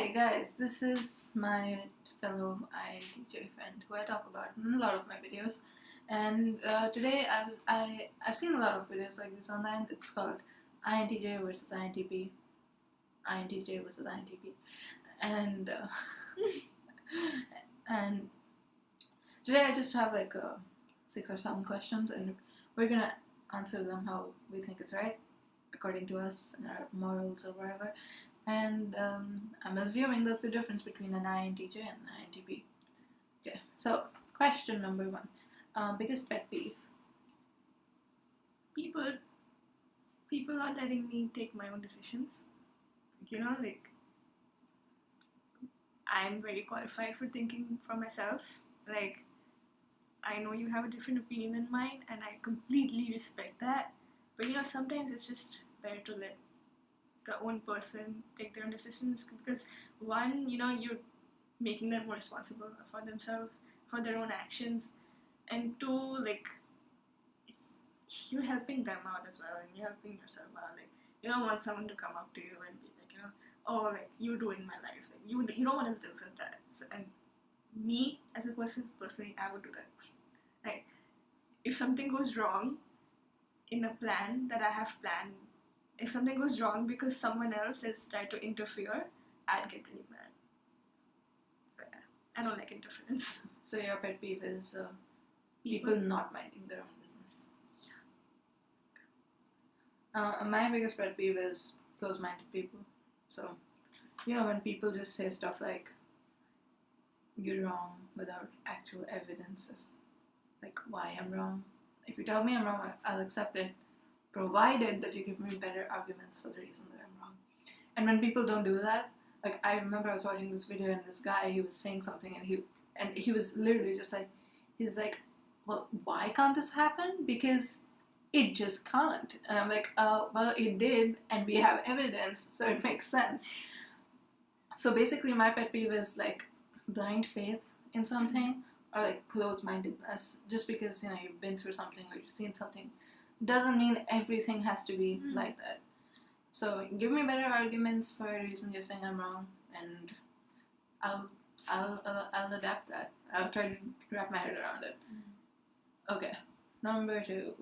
Hi guys, this is my fellow INTJ friend who I talk about in a lot of my videos, and today I've seen a lot of videos like this online. It's called INTJ versus INTP, INTJ versus INTP, and and today I just have like 6 or 7 questions, and we're gonna answer them how we think it's right, according to us and our morals or whatever. And I'm assuming that's the difference between an INTJ and an INTP. Okay, so question number 1. Biggest pet peeve? People not letting me take my own decisions. Like I'm very qualified for thinking for myself. Like I know you have a different opinion than mine, and I completely respect that. But sometimes it's just better to let the own person take their own decisions, because one, you're making them more responsible for themselves, for their own actions, and two, like you're helping them out as well, and you're helping yourself out. Like you don't want someone to come up to you and be like, oh, like you ruined my life. Like you don't want to live with that. So, and me as a person, personally, I would do that. Like if something goes wrong in a plan that I have planned, if something goes wrong because someone else has tried to interfere, I'd get really mad. So yeah, I don't like interference. So your pet peeve is people not minding their own business. Yeah. My biggest pet peeve is close-minded people. So, when people just say stuff like, you're wrong, without actual evidence of like why I'm wrong. If you tell me I'm wrong, I'll accept it, provided that you give me better arguments for the reason that I'm wrong. And when people don't do that, like I remember I was watching this video and this guy, he was saying something and he was literally just like, he's like, well, why can't this happen? Because it just can't. And I'm like, well, it did, and we have evidence, so it makes sense. So basically my pet peeve is like blind faith in something, or like closed-mindedness. Just because you've been through something or you've seen something doesn't mean everything has to be like that. So give me better arguments for a reason you're saying I'm wrong, and I'll adapt that. I'll try to wrap my head around it. Okay, number 2.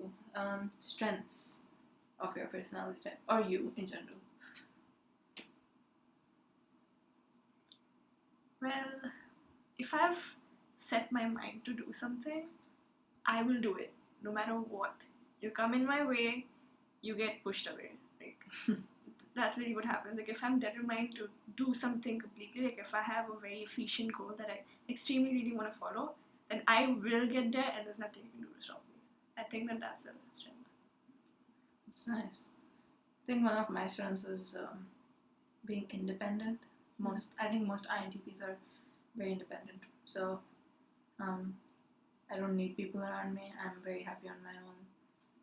Strengths of your personality type, or you in general. Well, if I've set my mind to do something, I will do it, no matter what. You come in my way, you get pushed away. Like that's really what happens. Like if I'm determined to do something completely, like if I have a very efficient goal that I extremely really want to follow, then I will get there, and there's nothing you can do to stop me. I think that's a strength. It's nice. I think one of my strengths is being independent. I think most INTPs are very independent. So I don't need people around me. I'm very happy on my own.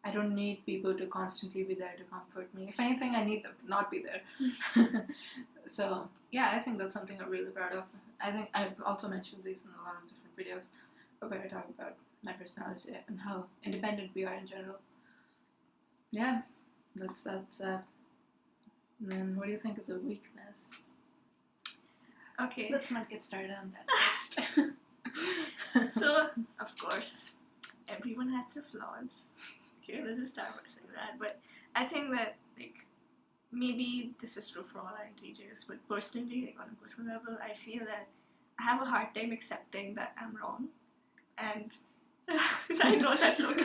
I don't need people to constantly be there to comfort me. If anything, I need them to not be there. So yeah, I think that's something I'm really proud of. I think I've also mentioned this in a lot of different videos where I talk about my personality and how independent we are in general. Yeah, that's that. And then what do you think is a weakness? Okay. Let's not get started on that list. So, of course, everyone has their flaws. Okay, let's just start by saying that. But I think that, like, maybe this is true for all INTJs, but personally, like, on a personal level, I feel that I have a hard time accepting that I'm wrong. And I know that look.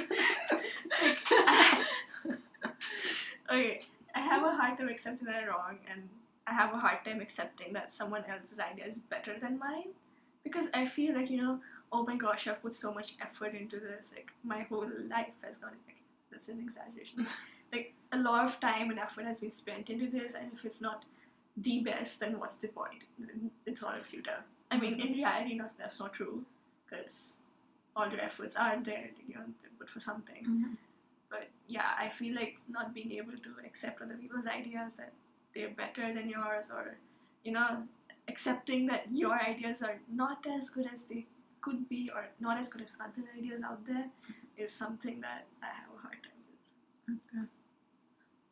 Okay, I have a hard time accepting that I'm wrong, and I have a hard time accepting that someone else's idea is better than mine, because I feel like, oh my gosh, I've put so much effort into this, like my whole life has gone, like, that's an exaggeration, like a lot of time and effort has been spent into this, and if it's not the best, then what's the point? It's all futile. I mean, in reality, that's not true, because all your efforts are there, they're put for something. But yeah, I feel like not being able to accept other people's ideas, that they're better than yours, or accepting that your ideas are not as good as they could be, or not as good as other ideas out there, is something that I have a hard time with. Okay.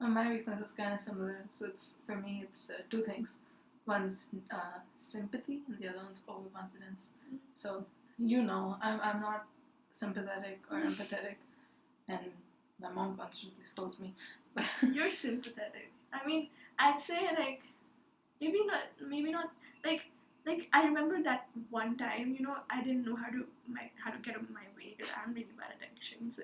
Well, my weakness is kind of similar. So for me it's 2 things. one's sympathy and the other one's overconfidence. Mm. So I'm not sympathetic or empathetic, and my mom constantly scolds me. You're sympathetic. I mean, I'd say like maybe not like I remember that one time, I didn't know how to get out of my way because I'm really bad at directions.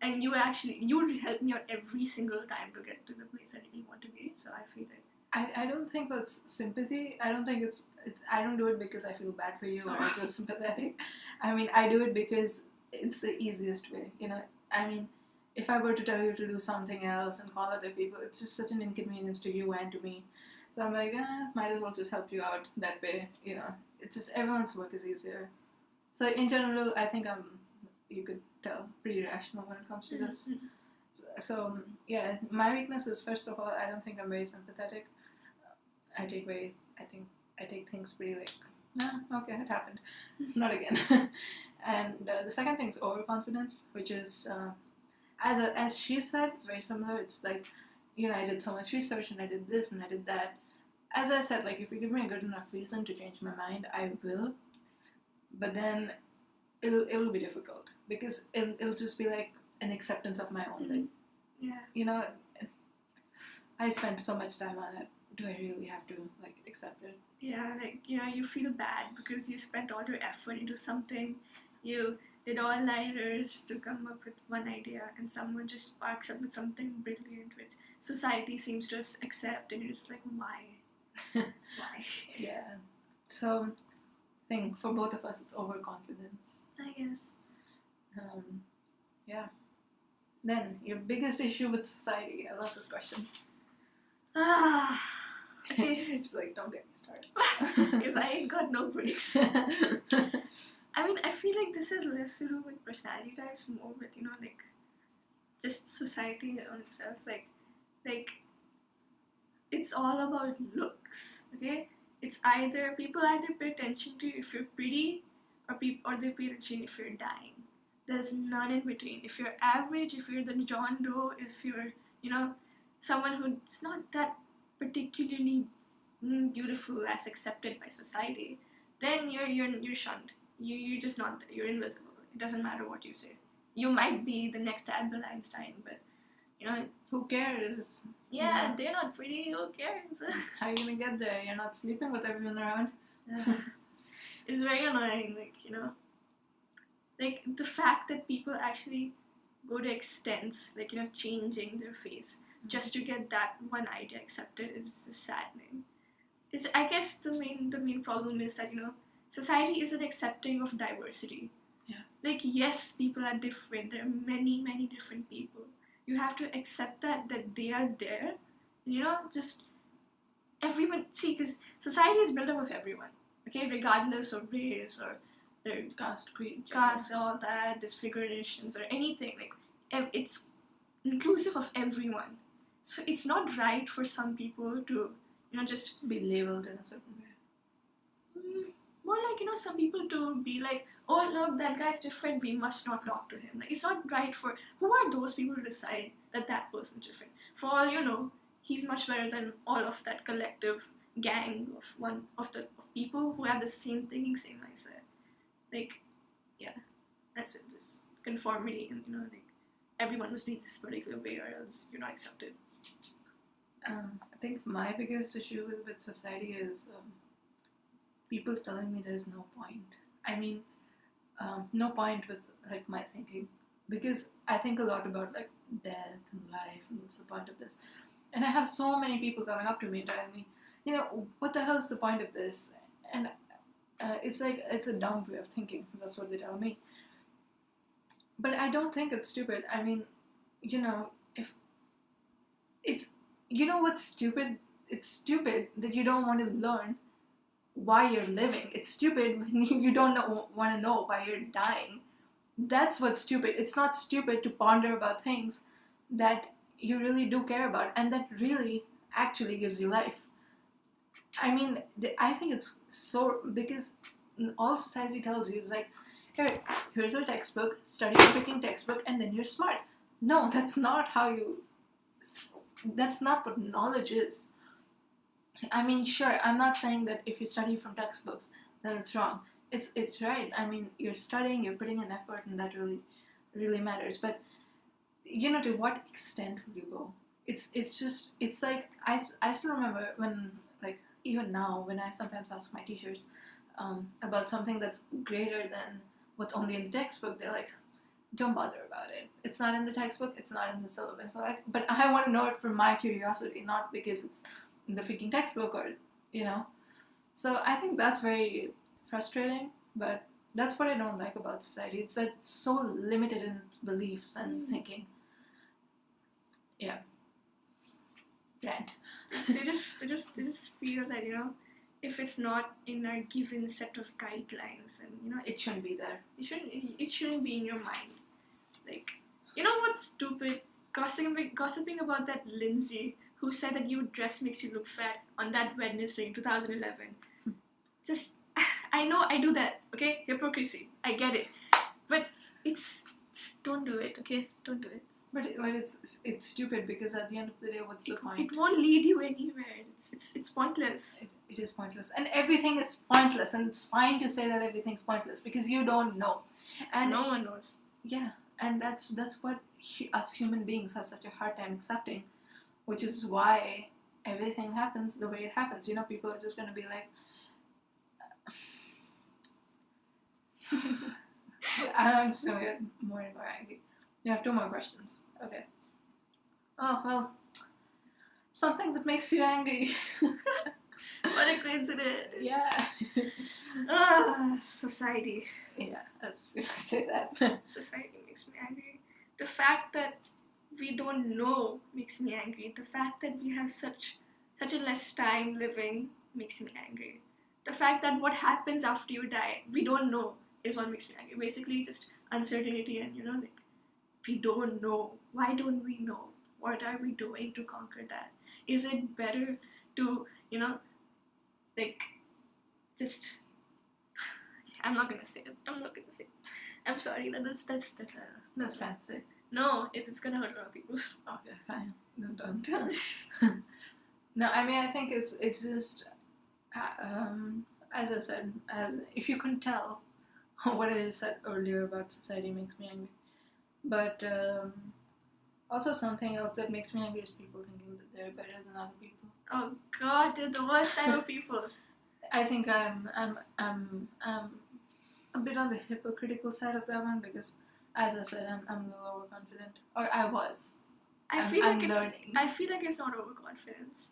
And you would help me out every single time to get to the place I really want to be. So I feel like I don't think that's sympathy. I don't think I don't do it because I feel bad for you or I feel sympathetic. I mean, I do it because it's the easiest way. I mean, if I were to tell you to do something else and call other people, it's just such an inconvenience to you and to me. So I'm like, might as well just help you out that way. It's just everyone's work is easier. So in general, I think you could tell, pretty rational when it comes to this. So yeah, my weakness is, first of all, I don't think I'm very sympathetic. I take things pretty like, okay, it happened, not again. And the second thing is overconfidence, which is as she said, it's very similar. It's like, I did so much research and I did this and I did that. As I said, like, if you give me a good enough reason to change my mind, I will. But then it'll be difficult because it'll just be like an acceptance of my own thing. Yeah. I spent so much time on it. Do I really have to like accept it? Yeah, like you feel bad because you spent all your effort into something. You did all-nighters to come up with one idea, and someone just sparks up with something brilliant, which society seems to accept, and you're just like, why? Why? Yeah. So, I think for both of us, it's overconfidence. I guess. Yeah. Then, your biggest issue with society. I love this question. Okay. It's like, don't get me started. Because I ain't got no breaks. I mean, I feel like this has less to do with personality types, more with, like, just society on itself. Like, it's all about looks, okay? It's people either pay attention to you if you're pretty, or they pay attention if you're dying. There's none in between. If you're average, if you're the John Doe, if you're, someone who's not that particularly beautiful as accepted by society, then you're shunned. You're just not there. You're invisible. It doesn't matter what you say. You might be the next Albert Einstein, but who cares? Yeah, they're not pretty. Who cares? How are you gonna get there? You're not sleeping with everyone around. It's very annoying, like the fact that people actually go to extents, like changing their face just to get that one idea accepted is just saddening. I guess the main problem is that society isn't accepting of diversity. Yeah. Like, yes, people are different. There are many, many different people. You have to accept that they are there. Just everyone. See, because society is built up of everyone. Okay, regardless of race or their caste, creed, all that, disfigurations or anything. Like, it's inclusive of everyone. So it's not right for some people to just be labeled in a certain way. More like, some people to be like, oh, look, that guy's different, we must not talk to him. Like, it's not right for... Who are those people to decide that person's different? For all you know, he's much better than all of that collective gang of people who have the same thinking, same mindset. Like, yeah, that's it. Just conformity and, like, everyone must be this particular way or else you're not accepted. I think my biggest issue with society is people telling me there's no point. I mean, no point with like my thinking, because I think a lot about like death and life and what's the point of this. And I have so many people coming up to me and telling me, what the hell is the point of this? And it's like, it's a dumb way of thinking. That's what they tell me. But I don't think it's stupid. I mean, if it's, what's stupid? It's stupid that you don't want to learn why you're living. It's stupid when you don't want to know why you're dying. That's what's stupid. It's not stupid to ponder about things that you really do care about and that really actually gives you life. I mean, I think it's so, because all society tells you is like, here's your textbook, study a freaking textbook, and then you're smart. No, that's not what knowledge is. I mean, sure, I'm not saying that if you study from textbooks, then it's wrong. It's right. I mean, you're studying, you're putting in effort, and that really matters. But to what extent would you go? It's like I still remember when, like, even now when I sometimes ask my teachers about something that's greater than what's only in the textbook, they're like, don't bother about it. It's not in the textbook. It's not in the syllabus. Like, but I want to know it from my curiosity, not because it's in the freaking textbook or. So I think that's very frustrating. But that's what I don't like about society. It's that it's so limited in its beliefs and its thinking. Yeah. Right. They just feel that if it's not in our given set of guidelines, and It shouldn't be there. it shouldn't be in your mind. Like, what's stupid? Gossiping about that Lindsay who said that your dress makes you look fat on that Wednesday in 2011. Just, I know I do that, okay? Hypocrisy. I get it. But don't do it, okay? Don't do it. But it's stupid because at the end of the day, what's the point? It won't lead you anywhere. It's pointless. It is pointless, and everything is pointless, and it's fine to say that everything's pointless because you don't know, and no one knows. Yeah, and that's what us human beings have such a hard time accepting, which is why everything happens the way it happens. People are just going to be like, I'm just going to get more and more angry. You have 2 more questions. Okay. Oh, well, something that makes you angry. What a coincidence. Yeah. Society. Yeah, I was going to say that. Society makes me angry. The fact that we don't know makes me angry. The fact that we have such a less time living makes me angry. The fact that what happens after you die, we don't know, is what makes me angry. Basically, just uncertainty and, like, we don't know. Why don't we know? What are we doing to conquer that? Is it better to, like, just... I'm not gonna say it. I'm sorry. That's fancy. No, it's gonna hurt a lot of people. Okay, fine. No, don't. No, I mean, I think it's just, as I said, if you couldn't tell, what I said earlier about society makes me angry. But also something else that makes me angry is people thinking that they're better than other people. Oh God, they're the worst type of people. I think I'm a bit on the hypocritical side of that one because, as I said, I'm a little overconfident, or I was. I feel like it's not overconfidence.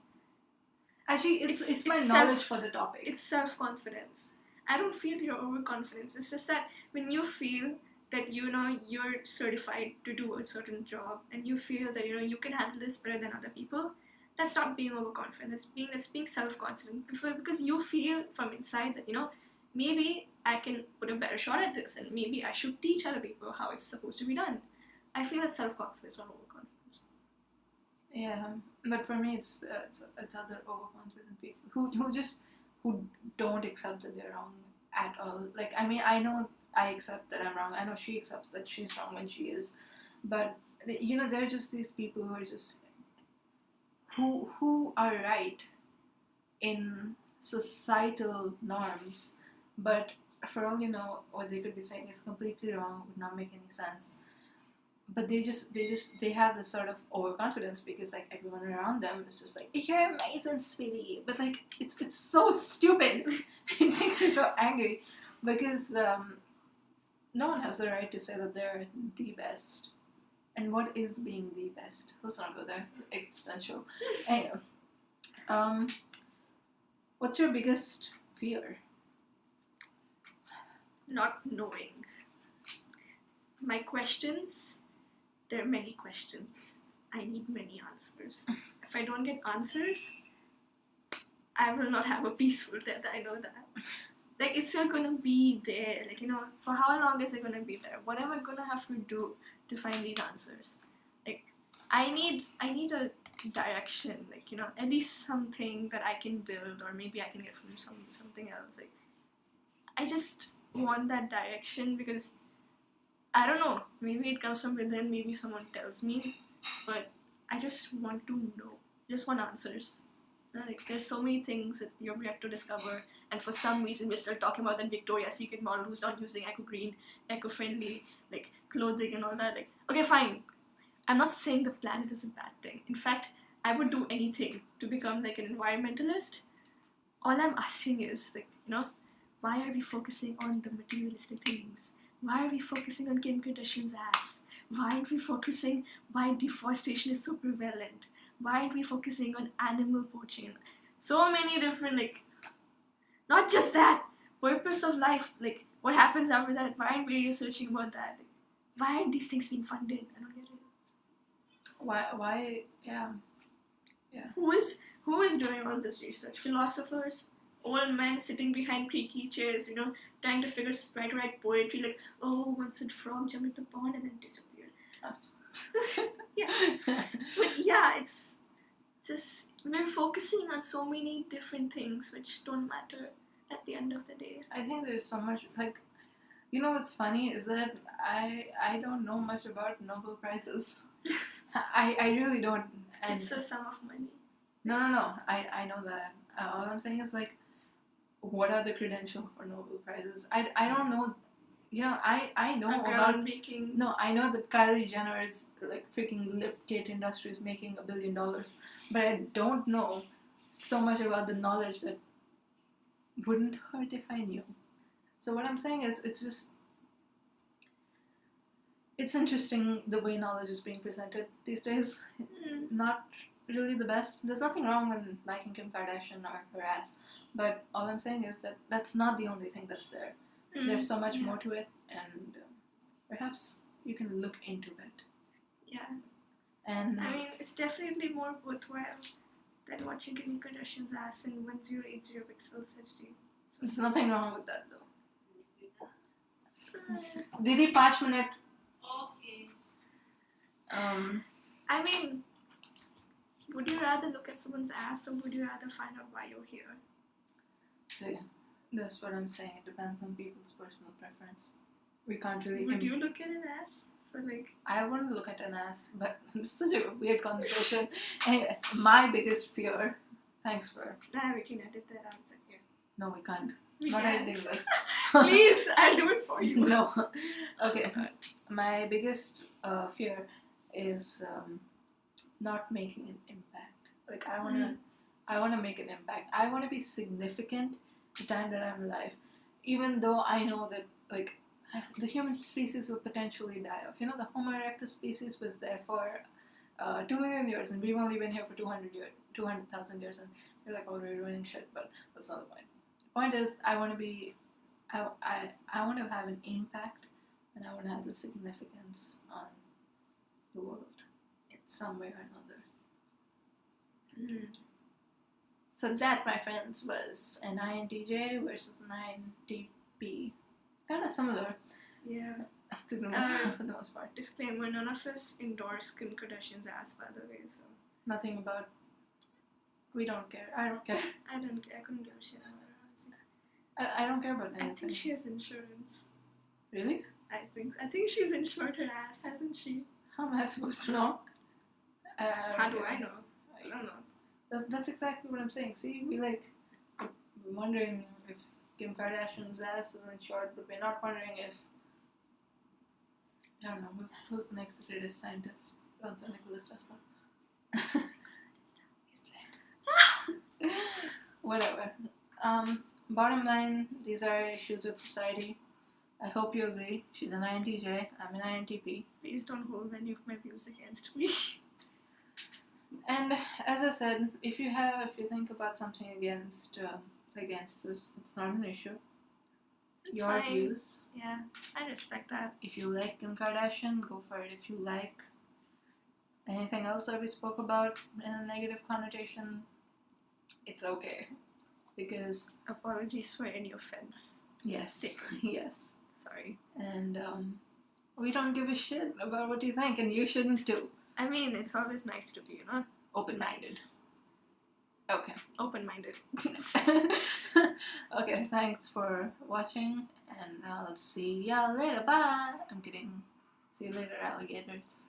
Actually, it's my knowledge for the topic. It's self-confidence. I don't feel your overconfidence. It's just that when you feel that you're certified to do a certain job and you feel that you can handle this better than other people, that's not being overconfident. It's being self-confident because you feel from inside that maybe I can put a better shot at this and maybe I should teach other people how it's supposed to be done. I feel that's self-confidence, not overconfidence. Yeah, but for me it's other overconfident people who don't accept that they're wrong at all. Like, I mean, I know I accept that I'm wrong. I know she accepts that she's wrong when she is. But, there are just these people who are just... who are right in societal norms. But for all you know, what they could be saying is completely wrong, would not make any sense. But they have this sort of overconfidence because, like, everyone around them is just like, you're amazing, sweetie. But, like, it's so stupid. It makes me so angry because no one has the right to say that they're the best. And what is being the best? Let's not go there. Existential. Anyway, what's your biggest fear? Not knowing. My questions, there are many questions. I need many answers. If I don't get answers, I will not have a peaceful death. I know that. Like, it's not gonna be there. Like, for how long is it gonna be there? What am I gonna have to do to find these answers? Like, I need a direction. Like, at least something that I can build, or maybe I can get from something else. Like, I just want that direction because I don't know. Maybe it comes from within. Maybe someone tells me, but I just want to know. I just want answers. Like there's so many things that you're yet to discover, and for some reason we're still talking about that Victoria's Secret model who's not using eco-green, eco-friendly like clothing and all that. Like, okay, fine. I'm not saying the planet is a bad thing. In fact, I would do anything to become like an environmentalist. All I'm asking is like, why are we focusing on the materialistic things? Why are we focusing on Kim Kardashian's ass? Why aren't we focusing why deforestation is so prevalent? Why aren't we focusing on animal poaching? So many different, like, not just that, purpose of life, like, what happens after that? Why aren't we researching about that? Like, why aren't these things being funded? I don't get it. Why, yeah. Who is doing all this research? Philosophers? Old men sitting behind creaky chairs, trying to write poetry like, oh, once a frog jumped into the pond and then disappeared. Us. Yeah. But yeah, it's just, we're focusing on so many different things which don't matter at the end of the day. I think there's so much, like, what's funny is that I don't know much about Nobel Prizes. I really don't. And it's a sum of money. No. I know that. All I'm saying is, like, what are the credentials for Nobel Prizes? I don't know. I know about making. No, I know that Kylie Jenner is like freaking Lipkit Industries making $1 billion, but I don't know so much about the knowledge that wouldn't hurt if I knew. So what I'm saying is, it's interesting the way knowledge is being presented these days. Not really the best. There's nothing wrong with liking Kim Kardashian or her ass, but all I'm saying is that that's not the only thing that's there. There's so much more to it, and perhaps you can look into it. Yeah. And I mean, it's definitely more worthwhile than watching Kim Kardashian's ass in 1080 pixels HD. There's nothing wrong with that, though. Didi, 5 minutes. Okay. I mean, would you rather look at someone's ass, or would you rather find out why you're here? See, that's what I'm saying. It depends on people's personal preference. We can't really. Would you look at an ass for like? I wouldn't look at an ass, but it's such a weird conversation. Anyways, my biggest fear. Thanks for. Nah, we can edit that out. Here. No, we can't. We Not can. editing this. Please, I'll do it for you. No. Okay. My biggest fear is not making an impact. Like, I wanna make an impact. I wanna be significant the time that I'm alive, even though I know that, like, the human species will potentially die off. The Homo erectus species was there for 2 million years, and we've only been here for 200,000 years, and we're like, oh, we're ruining shit, but that's not the point. The point is, I want to have an impact, and I want to have the significance on the world in some way or another. So that, my friends, was an INTJ versus an INTP. Kind of similar. Yeah. For the most part. Disclaimer: none of us endorse Kim Kardashian's ass, by the way. So nothing about. We don't care. I don't care. I don't care. I couldn't give a shit about her, honestly. I don't care about anything. I think she has insurance. Really? I think she's insured her ass, hasn't she? How am I supposed to know? How do I know? I don't know. That's exactly what I'm saying. See, we're wondering if Kim Kardashian's ass is insured, but we're not wondering if, I don't know, who's the next greatest scientist? Sir Nicholas Tesla. He's dead. Whatever. Bottom line, these are issues with society. I hope you agree. She's an INTJ. I'm an INTP. Please don't hold any of my views against me. And as I said, if you think about something against this, it's not an issue. It's Your fine. views. Yeah, I respect that. If you like Kim Kardashian, go for it. If you like anything else that we spoke about in a negative connotation, it's okay. Because apologies for any offense. Yes. Taken. Yes. Sorry. And we don't give a shit about what you think, and you shouldn't too. I mean, it's always nice to be, open-minded. Nice. Okay. Open-minded. Okay, thanks for watching, and I'll see y'all later. Bye. I'm kidding. See you later, alligators.